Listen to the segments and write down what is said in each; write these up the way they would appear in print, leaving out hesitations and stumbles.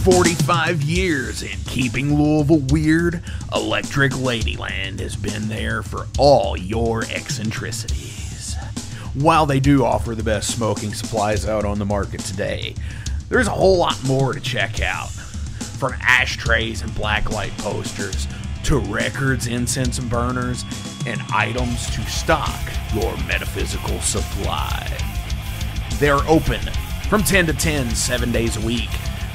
45 years in keeping Louisville weird, Electric Ladyland has been there for all your eccentricities. While they do offer the best smoking supplies out on the market today, there's a whole lot more to check out. From ashtrays and blacklight posters, to records, incense and burners, and items to stock your metaphysical supply. They're open from 10 to 10, 7 days a week,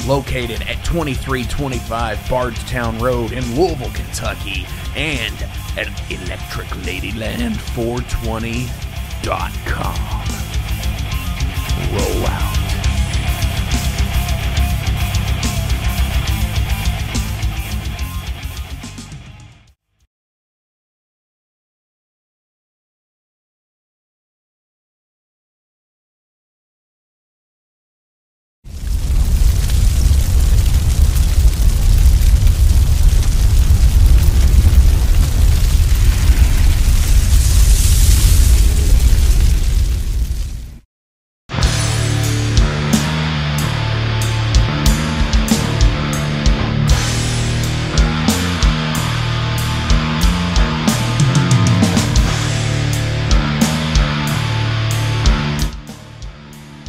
located at 2325 Bardstown Road in Louisville, Kentucky, and at electricladyland420.com. Roll out.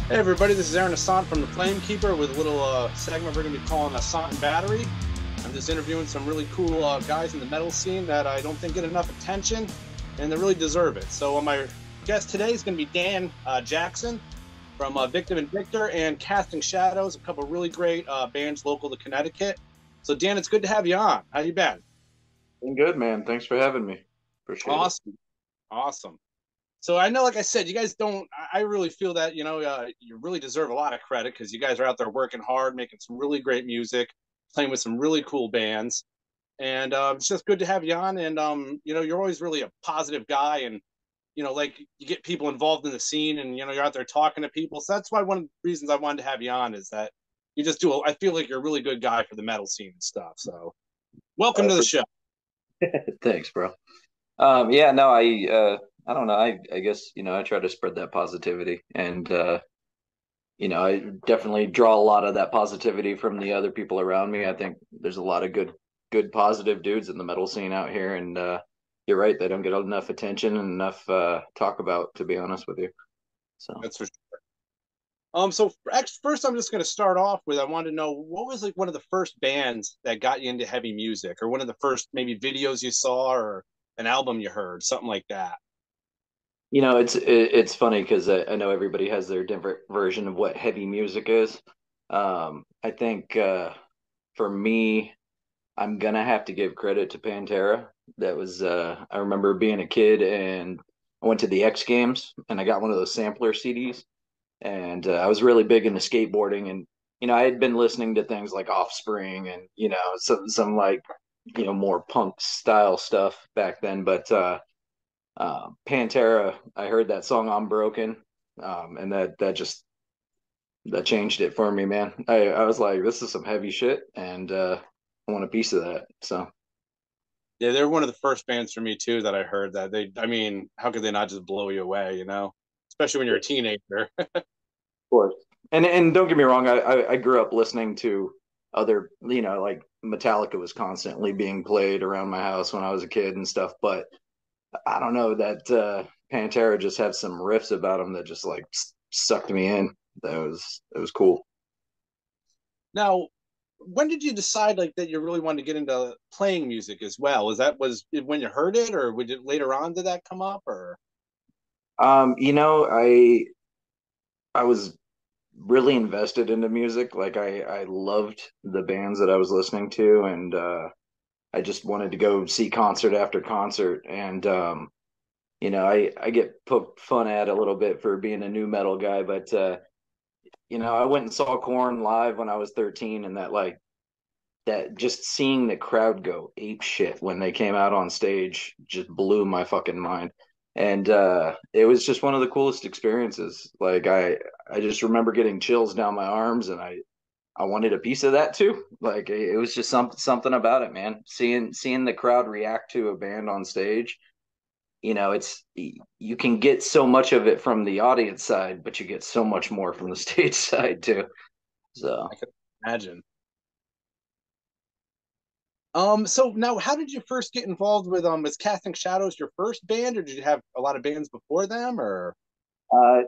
Hey everybody, this is Aaron Ossont from the Flamekeeper with a little segment we're going to be calling Ossont Battery. I'm just interviewing some really cool guys in the metal scene that I don't think get enough attention, and they really deserve it. So my guest today is going to be Dan Jackson from Victim and Victor and Casting Shadows, a couple really great bands local to Connecticut. So Dan, it's good to have you on. How you been? Been good, man. Thanks for having me. Appreciate it. Awesome. So I know, like I said, you guys don't, I really feel that, you really deserve a lot of credit because you guys are out there working hard, making some really great music, playing with some really cool bands. And it's just good to have you on. And, you're always really a positive guy. And, like you get people involved in the scene and, you're out there talking to people. So that's why one of the reasons I wanted to have you on is that you just I feel like you're a really good guy for the metal scene and stuff. So welcome to the show. Thanks, bro. I don't know. I guess, I try to spread that positivity and, I definitely draw a lot of that positivity from the other people around me. I think there's a lot of good, positive dudes in the metal scene out here. And, you're right. They don't get enough attention and enough, talk about, to be honest with you. So that's for sure. So first I'm just going to start off with, I want to know what was like one of the first bands that got you into heavy music, or one of the first maybe videos you saw or an album you heard, something like that. It's funny because I know everybody has their different version of what heavy music is. I think for me, I'm gonna have to give credit to Pantera. That was I remember being a kid and I went to the X Games and I got one of those sampler CDs, and I was really big into skateboarding, and I had been listening to things like Offspring and some like more punk style stuff back then, but Pantera, I heard that song "I'm Broken," and that changed it for me, man. I was like, this is some heavy shit, and I want a piece of that. So yeah, they're one of the first bands for me too that I heard that how could they not just blow you away, especially when you're a teenager. Of course. And don't get me wrong, I grew up listening to other, like Metallica was constantly being played around my house when I was a kid and stuff, but I don't know, that Pantera just had some riffs about them that just like sucked me in. It was cool. Now, when did you decide like that you really wanted to get into playing music as well? Was it when you heard it, or would it later on did that come up, or? I was really invested into music. Like I loved the bands that I was listening to, and I just wanted to go see concert after concert. And, I get poked fun at a little bit for being a new metal guy, but, I went and saw Korn live when I was 13, and that just seeing the crowd go ape shit when they came out on stage just blew my fucking mind. And it was just one of the coolest experiences. Like I just remember getting chills down my arms, and I wanted a piece of that too. Like it was just something about it, man. Seeing the crowd react to a band on stage, you can get so much of it from the audience side, but you get so much more from the stage side too. So I can imagine. So now, how did you first get involved with was Casting Shadows your first band, or did you have a lot of bands before them, or? Uh,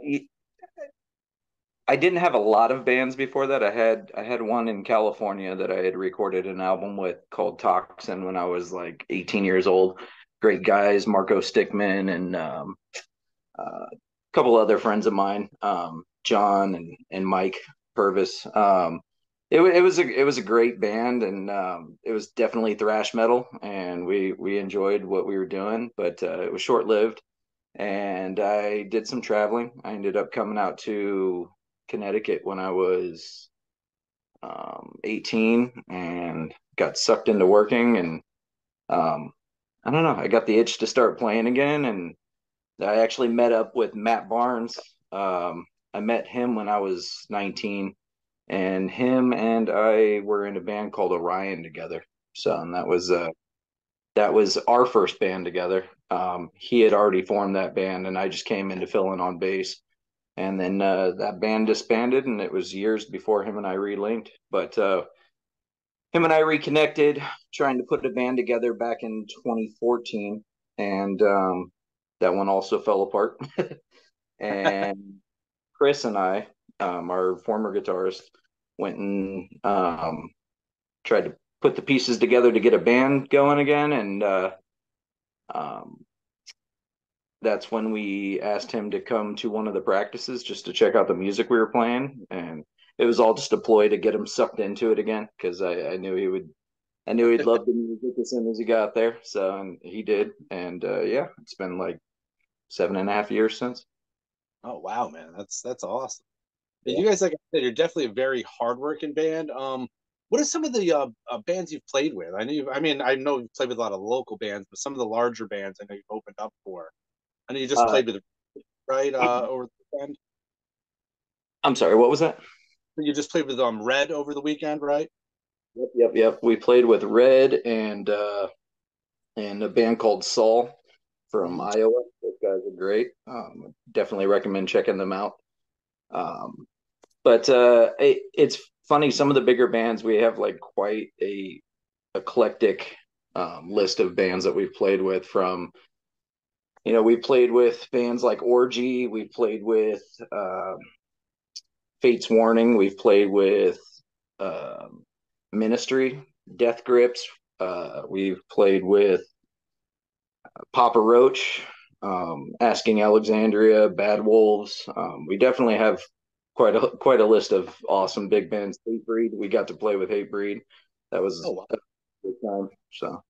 I didn't have a lot of bands before that. I had one in California that I had recorded an album with called Toxin when I was like 18 years old. Great guys, Marco Stickman and a couple other friends of mine, John and Mike Purvis. It was a great band, and it was definitely thrash metal, and we enjoyed what we were doing, but it was short lived. And I did some traveling. I ended up coming out to Connecticut when I was 18 and got sucked into working. And I don't know, I got the itch to start playing again. And I actually met up with Matt Barnes. I met him when I was 19, and him and I were in a band called Orion together. So, and that was our first band together. He had already formed that band, and I just came in to fill in on bass. And then that band disbanded, and it was years before him and I relinked. But him and I reconnected, trying to put a band together back in 2014, and that one also fell apart. And Chris and I, our former guitarist, went and tried to put the pieces together to get a band going again, and um, that's when we asked him to come to one of the practices just to check out the music we were playing, and it was all just a ploy to get him sucked into it again because I knew he would. I knew he'd love the music as soon as he got there, so and he did, and yeah, it's been like 7.5 years since. Oh wow, man, that's awesome. Yeah. You guys, like I said, you're definitely a very hardworking band. What are some of the bands you've played with? I mean, I know you've played with a lot of local bands, but some of the larger bands I know you've opened up for. I know you just Uh, played with, right, over the weekend. I'm sorry, what was that? You just played with Red over the weekend, right? Yep. We played with Red and a band called Saul from Mhm. Iowa. Those guys are great. Definitely recommend checking them out. But it's funny. Some of the bigger bands we have like quite a eclectic list of bands that we've played with. From we played with bands like Orgy. We played with Fate's Warning. We've played with um Ministry, Death Grips. We've played with Papa Roach, Asking Alexandria, Bad Wolves. We definitely have quite a list of awesome big bands. Hatebreed, we got to play with Hatebreed. That Oh, was wow. a good time. So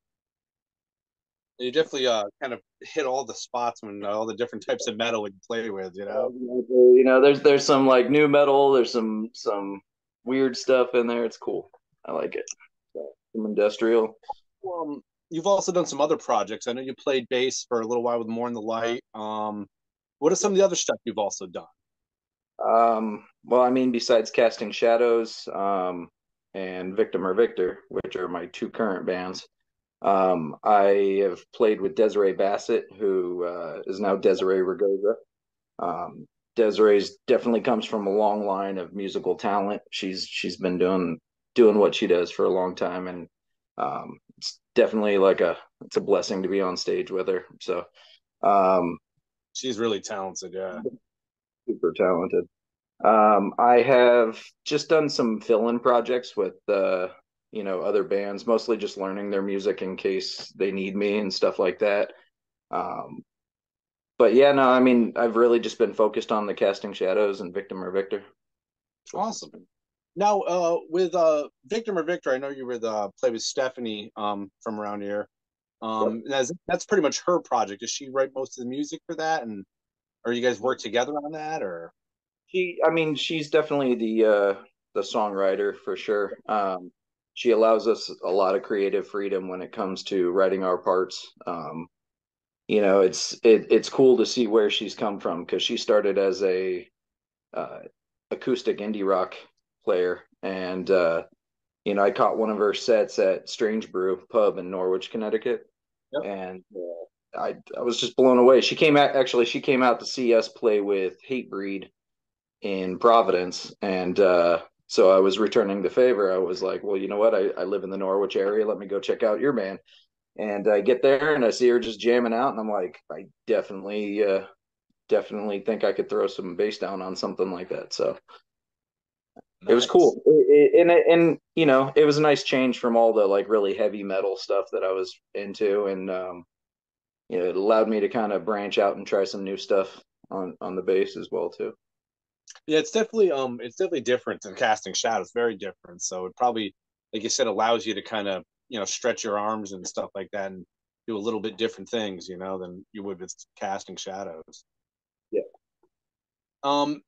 You definitely kind of hit all the spots when all the different types of metal you play with, you know. there's some like new metal. There's some weird stuff in there. It's cool. I like it. So, some industrial. You've also done some other projects. I know you played bass for a little while with More in the Light. What are some of the other stuff you've also done? Well, I mean, besides Casting Shadows, and Victim or Victor, which are my two current bands, I have played with Desiree Bassett, who is now Desiree Ragosa. Desiree's definitely comes from a long line of musical talent. She's been doing what she does for a long time, and it's definitely like it's a blessing to be on stage with her. So um, She's really talented, yeah. super talented. I have just done some fill-in projects with other bands, mostly just learning their music in case they need me and stuff like that. Um, but yeah, no, I mean, I've really just been focused on the Casting Shadows and Victim or Victor. Awesome. Now, with Victim or Victor, I know you were the play with Stephanie from around here. Yep. That's pretty much her project. Does she write most of the music for that, and or you guys work together on that, or? I mean, she's definitely the songwriter for sure. She allows us a lot of creative freedom when it comes to writing our parts. It's cool to see where she's come from because she started as a uh, acoustic indie rock player, and I caught one of her sets at Strange Brew Pub in Norwich, Connecticut, Yep. and I was just blown away. She came out to see us play with Hatebreed in Providence, and So I was returning the favor. I was like, well, you know what? I live in the Norwich area. Let me go check out your band. And I get there and I see her just jamming out, and I'm like, I definitely think I could throw some bass down on something like that. So it was Nice. cool. And you know, it was a nice change from all the like really heavy metal stuff that I was into, and you know, it allowed me to kind of branch out and try some new stuff on the bass as well too. Yeah, it's definitely different than casting shadows, very different. So it probably, like you said, allows you to kind of, stretch your arms and stuff like that and do a little bit different things, than you would with casting shadows. Yeah.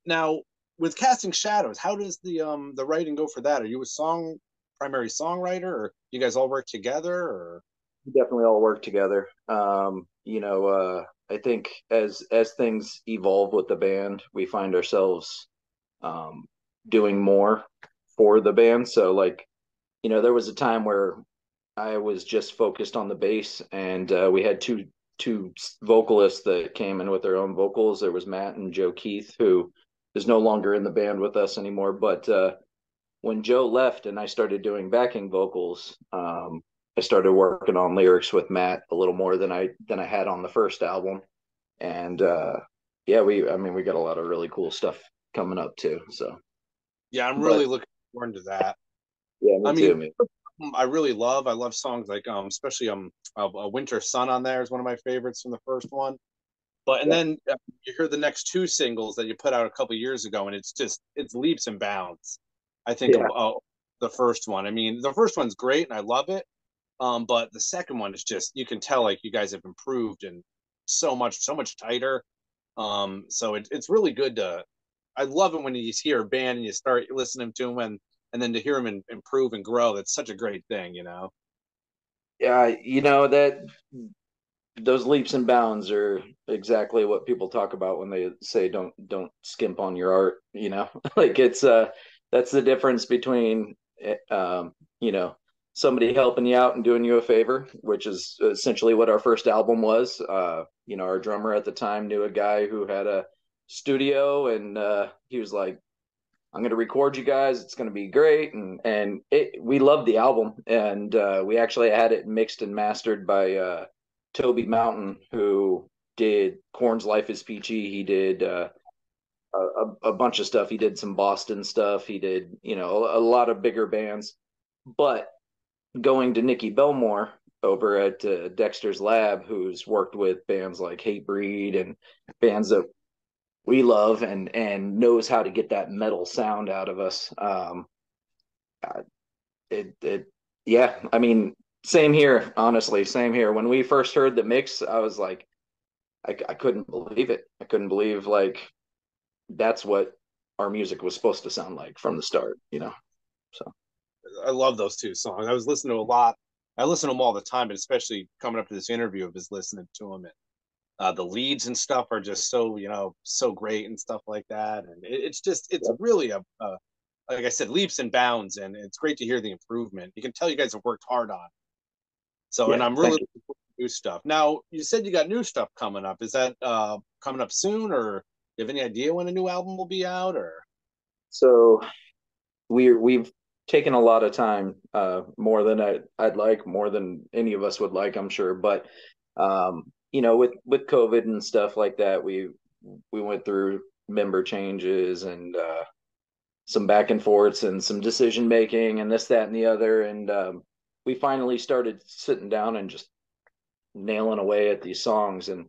Now with casting shadows, how does the writing go for that? Are you a primary songwriter, or you guys all work together, or? We definitely all work together. You know, I think as things evolve with the band, we find ourselves um, doing more for the band. So like, you know, there was a time where I was just focused on the bass, and we had two vocalists that came in with their own vocals. There was Matt and Joe Keith, who is no longer in the band with us anymore. But when Joe left and I started doing backing vocals, I started working on lyrics with Matt a little more than I had on the first album, and yeah, we got a lot of really cool stuff coming up too. So, Yeah, I'm but really looking forward to that. yeah, I me too, mean, man. I love songs like especially a Winter Sun on there is one of my favorites from the first one. But and Yeah, then you hear the next two singles that you put out a couple years ago, and it's leaps and bounds. I think of yeah, the first one. I mean, the first one's great, and I love it. But the second one is just, you can tell like you guys have improved and so much tighter. So it's really good to. I love it when you hear a band and you start listening to them, and then to hear them improve and grow. That's such a great thing. yeah. You know that those leaps and bounds are exactly what people talk about when they say don't skimp on your art. You know, like it's that's the difference between you know, somebody helping you out and doing you a favor, which is essentially what our first album was. You know, our drummer at the time knew a guy who had a studio, and he was like, I'm going to record you guys. It's going to be great. We loved the album. And we actually had it mixed and mastered by Toby Mountain, who did Korn's Life is Peachy. He did a bunch of stuff. He did some Boston stuff. He did, you know, a lot of bigger bands. But going to Nikki Belmore over at Dexter's Lab, who's worked with bands like Hatebreed and bands that we love, and knows how to get that metal sound out of us. It yeah, I mean, same here, honestly, same here. When we first heard the mix, I was like, I couldn't believe it. I couldn't believe like that's what our music was supposed to sound like from the start, you know. So I love those two songs. I was listening to a lot. I listen to them all the time, but especially coming up to this interview, of just listening to them. And the leads and stuff are just so, so great and stuff like that. And it's yeah, really like I said, leaps and bounds. And it's great to hear the improvement. You can tell you guys have worked hard on it. So, and yeah, I'm really thank you. looking forward to new stuff. Now, you said you got new stuff coming up. Is that coming up soon, or do you have any idea when a new album will be out, or? So we've taken a lot of time, more than I'd like, more than any of us would like, I'm sure. But you know, with COVID and stuff like that, we went through member changes and some back and forths and some decision making and this, that, and the other. And we finally started sitting down and just nailing away at these songs. And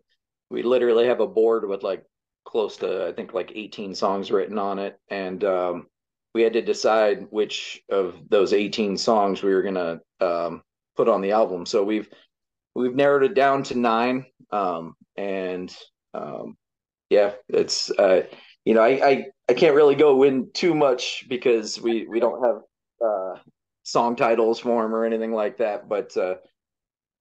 we literally have a board with like close to, I think, like 18 songs written on it. And we had to decide which of those 18 songs we were going to put on the album. So we've narrowed it down to 9. And yeah, it's you know, I can't really go in too much because we don't have song titles for them or anything like that. But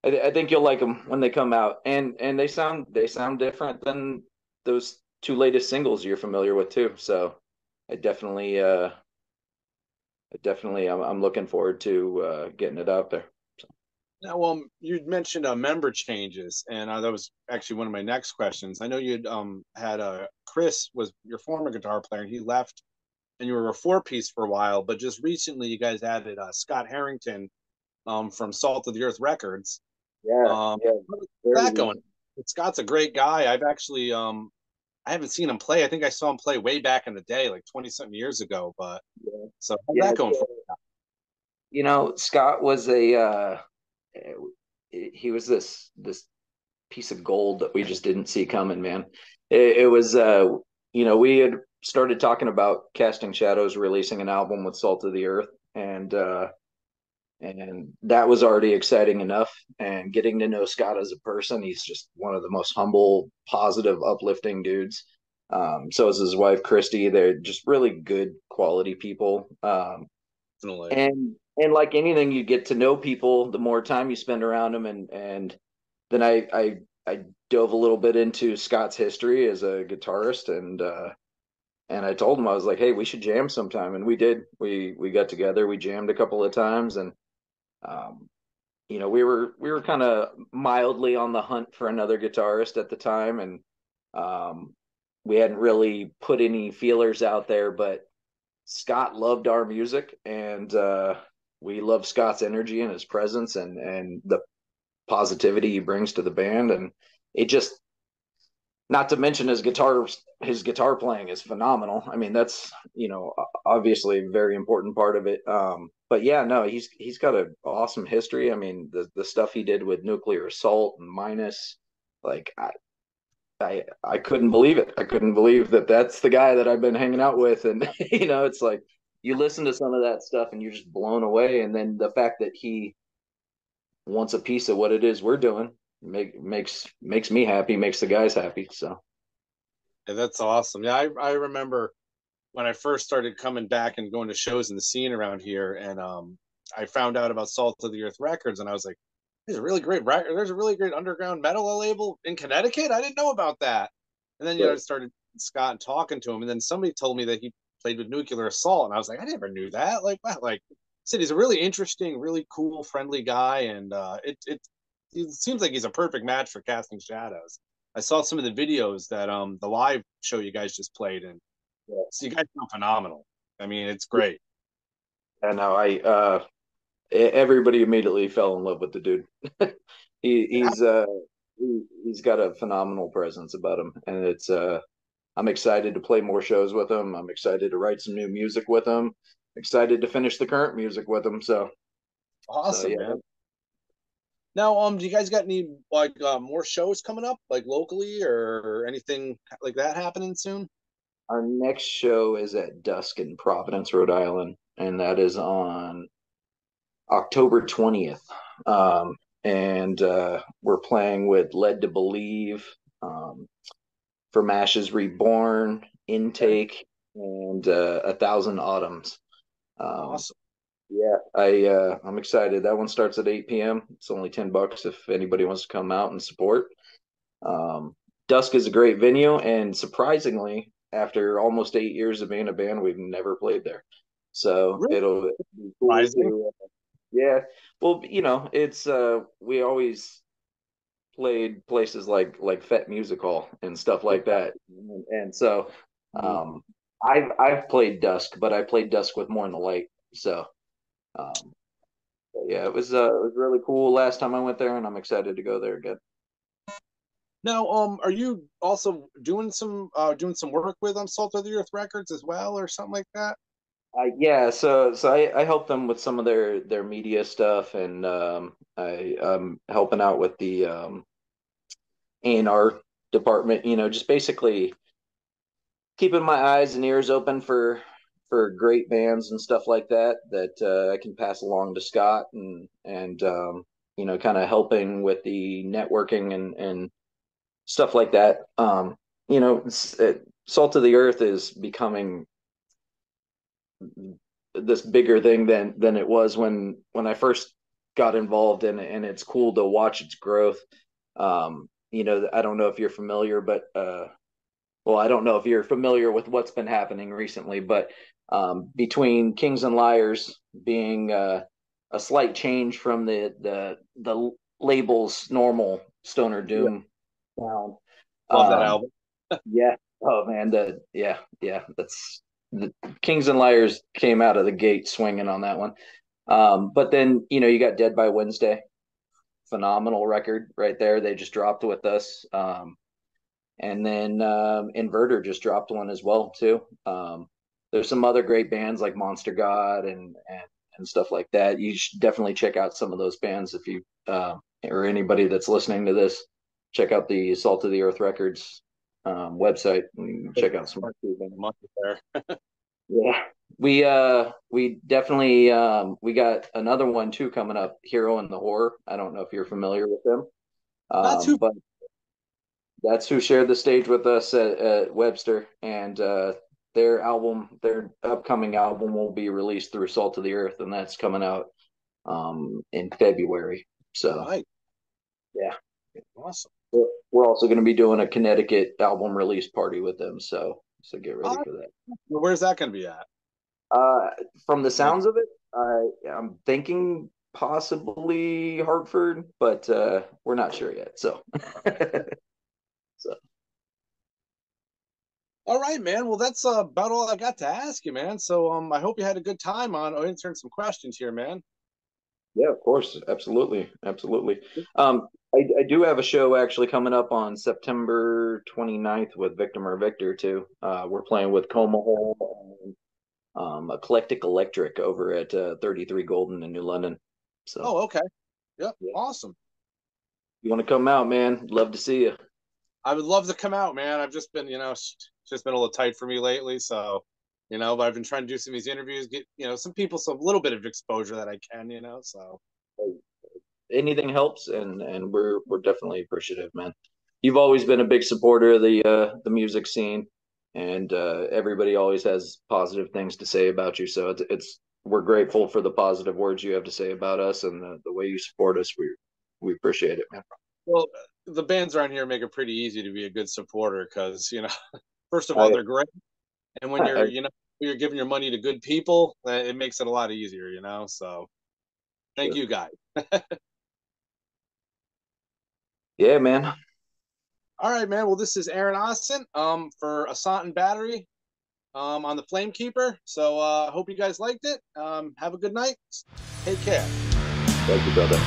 I think you'll like them when they come out, and they sound different than those two latest singles you're familiar with too. So I definitely I'm looking forward to getting it out there. So, Now, you'd mentioned member changes, and that was actually one of my next questions. I know you'd had Chris was your former guitar player, and he left and you were a 4-piece for a while, but just recently you guys added Scott Harrington from Salt of the Earth Records. Yeah, yeah, How's very that going? recent. Scott's a great guy. I've actually I haven't seen him play. I think I saw him play way back in the day, like 20 something years ago. But Yeah, so how's yeah. that going for Scott was he was this pice of gold that we just didn't see coming, man. It was we had started talking about Casting Shadows releasing an album with Salt of the Earth, and that was already exciting enough. And getting to know Scott as a person, he's just one of the most humble, positive, uplifting dudes. So is his wife Christy. They're just really good quality people. Definitely. And like anything, you get to know people the more time you spend around them. And then I dove a little bit into Scott's history as a guitarist, and I told him, I was like, hey, we should jam sometime, and we did. We got together, we jammed a couple of times, and um, we were kind of mildly on the hunt for another guitarist at the time, and um, we hadn't really put any feelers out there, but Scott loved our music, and we love Scott's energy and his presence, and the positivity he brings to the band, and it just, not to mention his guitar playing is phenomenal. I mean, that's obviously a very important part of it. But yeah, no, he's got an awesome history. I mean, the stuff he did with Nuclear Assault and Minus, like I couldn't believe it. I couldn't believe that that's the guy that I've been hanging out with, and it's like you listen to some of that stuff and you're just blown away. And then the fact that he wants a piece of what it is we're doing makes me happy, makes the guys happy. So Yeah, that's awesome. Yeah, I remember when I first started coming back and going to shows in the scene around here, and I found out about Salt of the Earth Records, and I was like, there's a really great record. There's a really great underground metal label in Connecticut. I didn't know about that. And then I right. started Scott and talking to him, and then somebody told me that he played with Nuclear Assault, and I was like, I never knew that. Like, wow, like I said, he's a really interesting, really cool, friendly guy, and it seems like he's a perfect match for Casting Shadows. I saw some of the videos that the live show you guys just played, and Yeah. so you guys sound phenomenal. I mean, it's great. And now everybody immediately fell in love with the dude. he, he's uh he's got a phenomenal presence about him, and I'm excited to play more shows with him. I'm excited to write some new music with him. Excited to finish the current music with him. So Awesome, yeah. man. Now, do you guys got any like more shows coming up, like locally or anything like that happening soon? Our next show is at Dusk in Providence, Rhode Island, and that is on October 20th. And we're playing with Led to Believe, From Ashes Reborn, Okay. Intake, and A Thousand Autumns. Um, Awesome. yeah, I'm excited. That one starts at 8 p.m. It's only $10 if anybody wants to come out and support. Um, Dusk is a great venue, and surprisingly, after almost 8 years of being a band, we've never played there. So Really it'll be cool surprising. to, yeah. Well, it's we always played places like Fet Music Hall and stuff like Yeah. that, and so um, I've played Dusk, but I played Dusk with More in the Light. So um, yeah, it was really cool last time I went there, and I'm excited to go there again. Now, are you also doing some work with Salt of the Earth Records as well, or something like that? Yeah, so I help them with some of their media stuff, and I'm helping out with the A&R department. Just basically keeping my eyes and ears open for great bands and stuff like that I can pass along to Scott, and kind of helping with the networking and stuff like that. Salt of the Earth is becoming this bigger thing than it was when I first got involved in it, and it's cool to watch its growth. I don't know if you're familiar, but well, I don't know if you're familiar with what's been happening recently, but between Kings and Liars being a slight change from the label's normal stoner Yeah, doom sound. love that Um, album. yeah. Oh man, yeah, that's the Kings and Liars came out of the gate swinging on that one. But then, you got Dead by Wednesday, phenomenal record right there. They just dropped with us. And then Inverter just dropped one as well too. There's some other great bands like Monster God and stuff like that. You should definitely check out some of those bands if you or anybody that's listening to this. Check out the Salt of the Earth Records website and check out some month there. Yeah, we definitely we got another one too coming up, Hero and the Horror. I don't know if you're familiar with them, but that's who shared the stage with us at Webster, and their upcoming album will be released through Salt of the Earth, and that's coming out in February. So, right. Yeah, awesome. We're also going to be doing a Connecticut album release party with them, so get ready for that. Where's that going to be at? From the sounds of it, I'm thinking possibly Hartford, but we're not sure yet. So, All right, man. Well, that's about all I got to ask you, man. So, I hope you had a good time on answering some questions here, man. Yeah, of course, absolutely. I do have a show actually coming up on September 29th with Victim or Victor too. We're playing with Coma Hole and Eclectic Electric over at 33 Golden in New London. So. Oh, okay. Yep. Yeah. Awesome. You want to come out, man? Love to see you. I would love to come out, man. I've just been, just been a little tight for me lately. So, but I've been trying to do some of these interviews, get, some people, some little bit of exposure that I can, so. Anything helps, and we're definitely appreciative, man. You've always been a big supporter of the music scene, and everybody always has positive things to say about you. So we're grateful for the positive words you have to say about us and the way you support us. We appreciate it, man. Well, the bands around here make it pretty easy to be a good supporter because first of all, they're great, and when you're you're giving your money to good people, it makes it a lot easier, So, thank you, guys. Yeah, man. All right, man. Well, this is Aaron Ossont for Ossont Battery on the Flamekeeper. So I hope you guys liked it. Have a good night. Take care. Thank you, brother.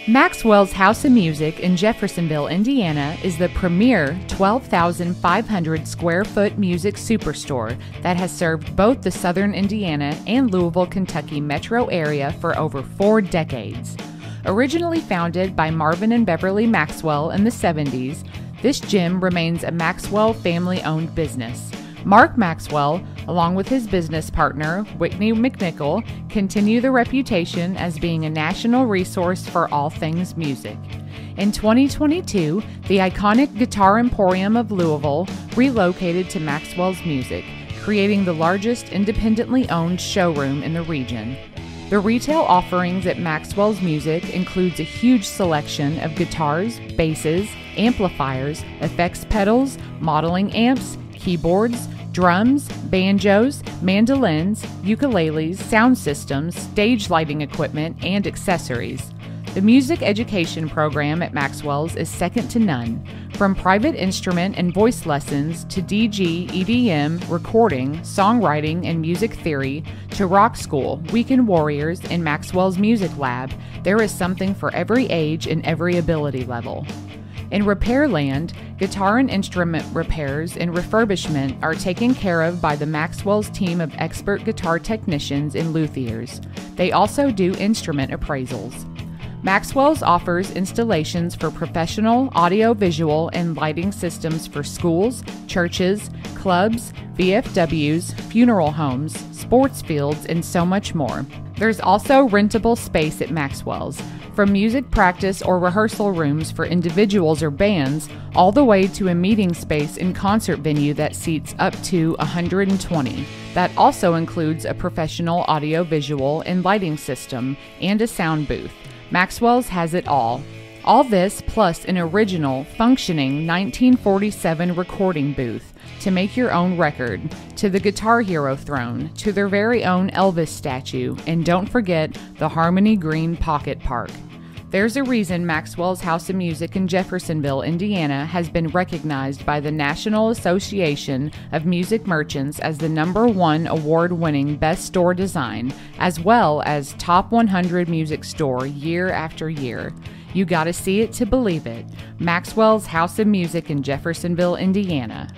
Maxwell's House of Music in Jeffersonville, Indiana is the premier 12,500 square foot music superstore that has served both the southern Indiana and Louisville, Kentucky metro area for over 4 decades. Originally founded by Marvin and Beverly Maxwell in the 70s, this gym remains a Maxwell family-owned business. Mark Maxwell, along with his business partner, Whitney McNichol, continue the reputation as being a national resource for all things music. In 2022, the iconic Guitar Emporium of Louisville relocated to Maxwell's Music, creating the largest independently owned showroom in the region. The retail offerings at Maxwell's Music includes a huge selection of guitars, basses, amplifiers, effects pedals, modeling amps, keyboards, drums, banjos, mandolins, ukuleles, sound systems, stage lighting equipment, and accessories. The music education program at Maxwell's is second to none. From private instrument and voice lessons to DG, EDM, recording, songwriting, and music theory, to rock school, weekend warriors, and Maxwell's Music Lab, there is something for every age and every ability level. In Repairland, guitar and instrument repairs and refurbishment are taken care of by the Maxwell's team of expert guitar technicians and luthiers. They also do instrument appraisals. Maxwell's offers installations for professional audio-visual and lighting systems for schools, churches, clubs, VFWs, funeral homes, sports fields, and so much more. There's also rentable space at Maxwell's, from music practice or rehearsal rooms for individuals or bands, all the way to a meeting space and concert venue that seats up to 120. That also includes a professional audio-visual and lighting system and a sound booth. Maxwell's has it all. All this plus an original, functioning 1947 recording booth to make your own record, to the Guitar Hero throne, to their very own Elvis statue, and don't forget the Harmony Green Pocket Park. There's a reason Maxwell's House of Music in Jeffersonville, Indiana has been recognized by the National Association of Music Merchants as the #1 award-winning Best Store Design, as well as Top 100 Music Store year after year. You gotta see it to believe it. Maxwell's House of Music in Jeffersonville, Indiana.